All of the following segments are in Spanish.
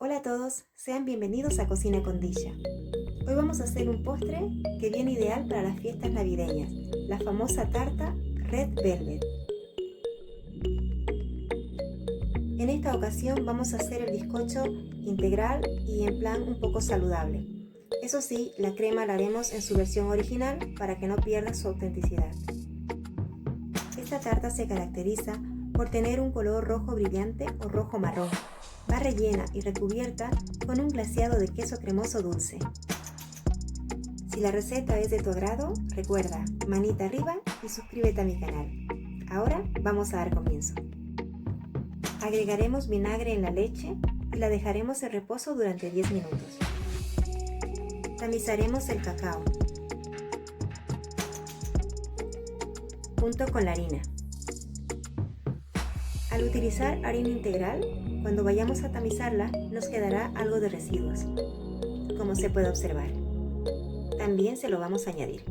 Hola a todos, sean bienvenidos a Cocina con Disha. Hoy vamos a hacer un postre que viene ideal para las fiestas navideñas, la famosa tarta Red Velvet. En esta ocasión vamos a hacer el bizcocho integral y en plan un poco saludable. Eso sí, la crema la haremos en su versión original para que no pierda su autenticidad. Esta tarta se caracteriza por tener un color rojo brillante o rojo marrón. Va rellena y recubierta con un glaseado de queso cremoso dulce. Si la receta es de tu agrado, recuerda, manita arriba y suscríbete a mi canal. Ahora vamos a dar comienzo. Agregaremos vinagre en la leche y la dejaremos en reposo durante 10 minutos. Tamizaremos el cacao junto con la harina. Al utilizar harina integral, cuando vayamos a tamizarla nos quedará algo de residuos, como se puede observar. También se lo vamos a añadir.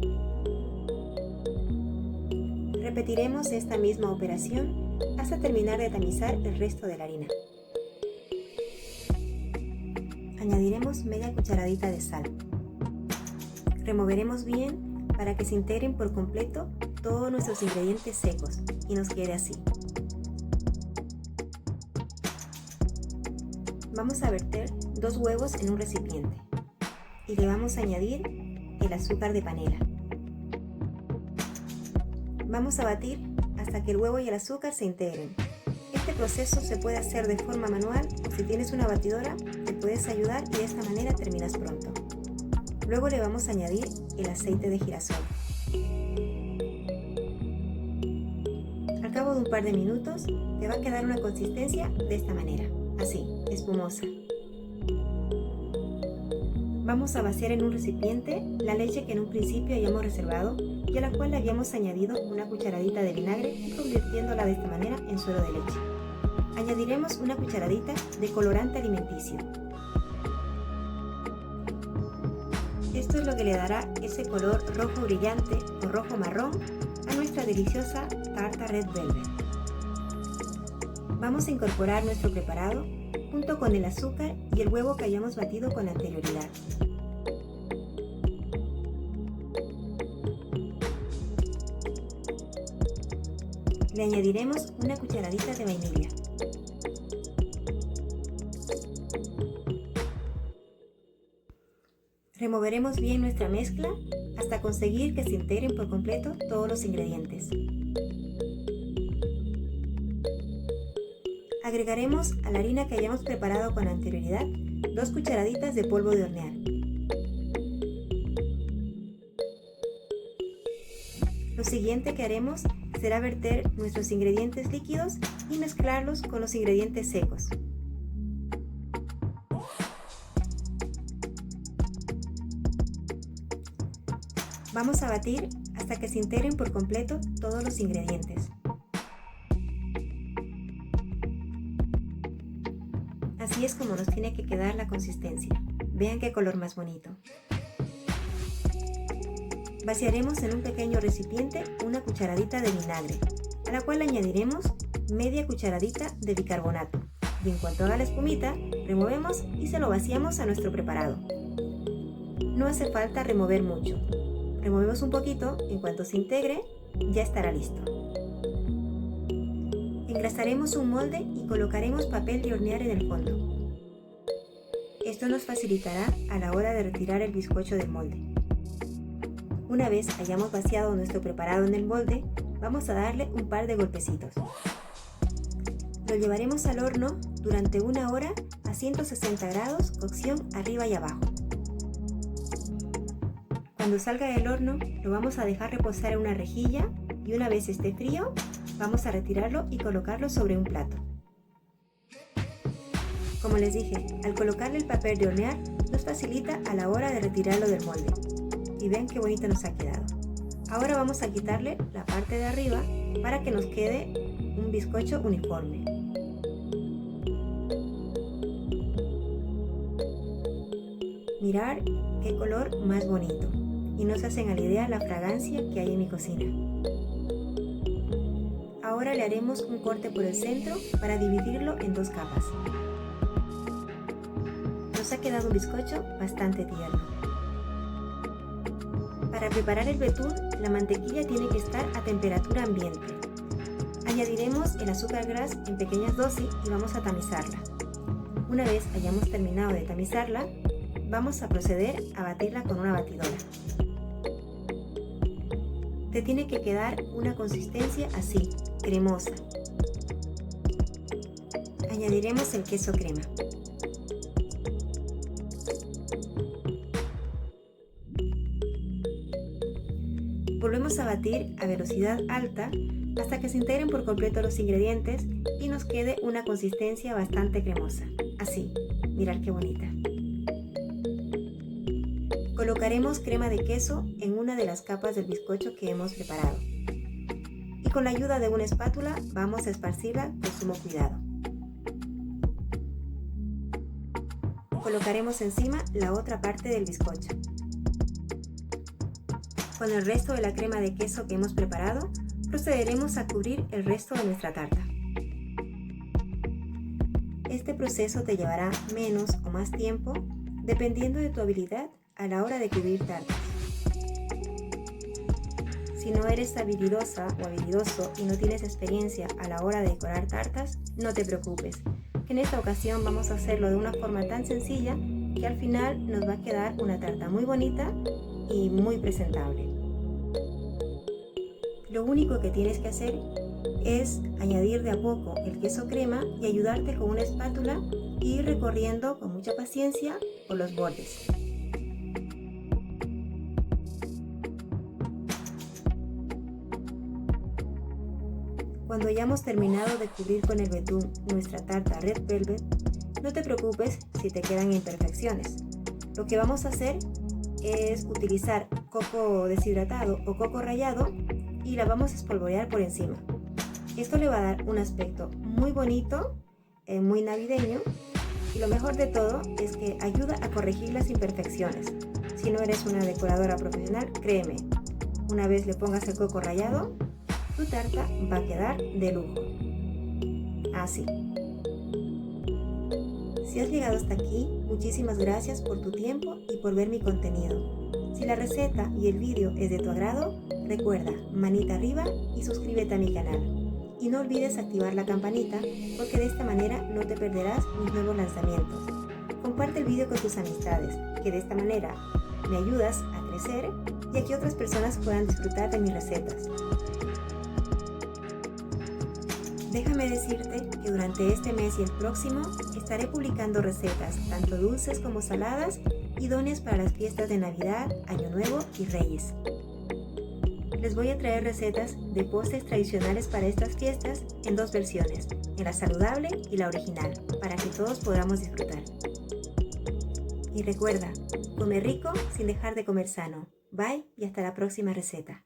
Repetiremos esta misma operación hasta terminar de tamizar el resto de la harina. Añadiremos media cucharadita de sal. Removeremos bien para que se integren por completo todos nuestros ingredientes secos y nos quede así. Vamos a verter 2 huevos en un recipiente y le vamos a añadir el azúcar de panela. Vamos a batir hasta que el huevo y el azúcar se integren. Este proceso se puede hacer de forma manual o si tienes una batidora te puedes ayudar y de esta manera terminas pronto. Luego le vamos a añadir el aceite de girasol. Al cabo de un par de minutos te va a quedar una consistencia de esta manera, así, espumosa. Vamos a vaciar en un recipiente la leche que en un principio hayamos reservado y a la cual le habíamos añadido una cucharadita de vinagre, convirtiéndola de esta manera en suero de leche. Añadiremos una cucharadita de colorante alimenticio. Esto es lo que le dará ese color rojo brillante o rojo marrón a nuestra deliciosa tarta Red Velvet. Vamos a incorporar nuestro preparado junto con el azúcar y el huevo que hayamos batido con anterioridad. Le añadiremos una cucharadita de vainilla. Removeremos bien nuestra mezcla hasta conseguir que se integren por completo todos los ingredientes. Agregaremos a la harina que hayamos preparado con anterioridad 2 cucharaditas de polvo de hornear. Lo siguiente que haremos será verter nuestros ingredientes líquidos y mezclarlos con los ingredientes secos. Vamos a batir hasta que se integren por completo todos los ingredientes. Así es como nos tiene que quedar la consistencia. Vean qué color más bonito. Vaciaremos en un pequeño recipiente una cucharadita de vinagre, a la cual añadiremos media cucharadita de bicarbonato. Y en cuanto haga la espumita, removemos y se lo vaciamos a nuestro preparado. No hace falta remover mucho. Removemos un poquito, en cuanto se integre, ya estará listo. Engrasaremos un molde y colocaremos papel de hornear en el fondo. Esto nos facilitará a la hora de retirar el bizcocho del molde. Una vez hayamos vaciado nuestro preparado en el molde, vamos a darle un par de golpecitos. Lo llevaremos al horno durante 1 hora a 160 grados, cocción arriba y abajo. Cuando salga del horno, lo vamos a dejar reposar en una rejilla y una vez esté frío, vamos a retirarlo y colocarlo sobre un plato. Como les dije, al colocarle el papel de hornear nos facilita a la hora de retirarlo del molde. Y vean qué bonito nos ha quedado. Ahora vamos a quitarle la parte de arriba para que nos quede un bizcocho uniforme. Mirar qué color más bonito. Y no se hacen a la idea la fragancia que hay en mi cocina. Ahora le haremos un corte por el centro para dividirlo en 2 capas. Nos ha quedado un bizcocho bastante tierno. Para preparar el betún, la mantequilla tiene que estar a temperatura ambiente. Añadiremos el azúcar gras en pequeñas dosis y vamos a tamizarla. Una vez hayamos terminado de tamizarla, vamos a proceder a batirla con una batidora. Te tiene que quedar una consistencia así, cremosa. Añadiremos el queso crema. Volvemos a batir a velocidad alta hasta que se integren por completo los ingredientes y nos quede una consistencia bastante cremosa. Así, mirad qué bonita. Colocaremos crema de queso en una de las capas del bizcocho que hemos preparado. Y con la ayuda de una espátula vamos a esparcirla con sumo cuidado. Colocaremos encima la otra parte del bizcocho. Con el resto de la crema de queso que hemos preparado, procederemos a cubrir el resto de nuestra tarta. Este proceso te llevará menos o más tiempo, dependiendo de tu habilidad a la hora de cubrir tartas. Si no eres habilidosa o habilidoso y no tienes experiencia a la hora de decorar tartas, no te preocupes, que en esta ocasión vamos a hacerlo de una forma tan sencilla que al final nos va a quedar una tarta muy bonita y muy presentable. Lo único que tienes que hacer es añadir de a poco el queso crema y ayudarte con una espátula e ir recorriendo con mucha paciencia por los bordes. Cuando hayamos terminado de cubrir con el betún nuestra tarta Red Velvet, no te preocupes si te quedan imperfecciones. Lo que vamos a hacer es utilizar coco deshidratado o coco rallado y la vamos a espolvorear por encima. Esto le va a dar un aspecto muy bonito, muy navideño, y lo mejor de todo es que ayuda a corregir las imperfecciones. Si no eres una decoradora profesional, créeme, una vez le pongas el coco rallado, tu tarta va a quedar de lujo. Así. Si has llegado hasta aquí, muchísimas gracias por tu tiempo y por ver mi contenido. Si la receta y el vídeo es de tu agrado, recuerda, manita arriba y suscríbete a mi canal. Y no olvides activar la campanita porque de esta manera no te perderás mis nuevos lanzamientos. Comparte el vídeo con tus amistades, que de esta manera me ayudas a crecer y a que otras personas puedan disfrutar de mis recetas. Déjame decirte que durante este mes y el próximo estaré publicando recetas, tanto dulces como saladas, idóneas para las fiestas de Navidad, Año Nuevo y Reyes. Les voy a traer recetas de postres tradicionales para estas fiestas en dos versiones, en la saludable y la original, para que todos podamos disfrutar. Y recuerda, come rico sin dejar de comer sano. Bye y hasta la próxima receta.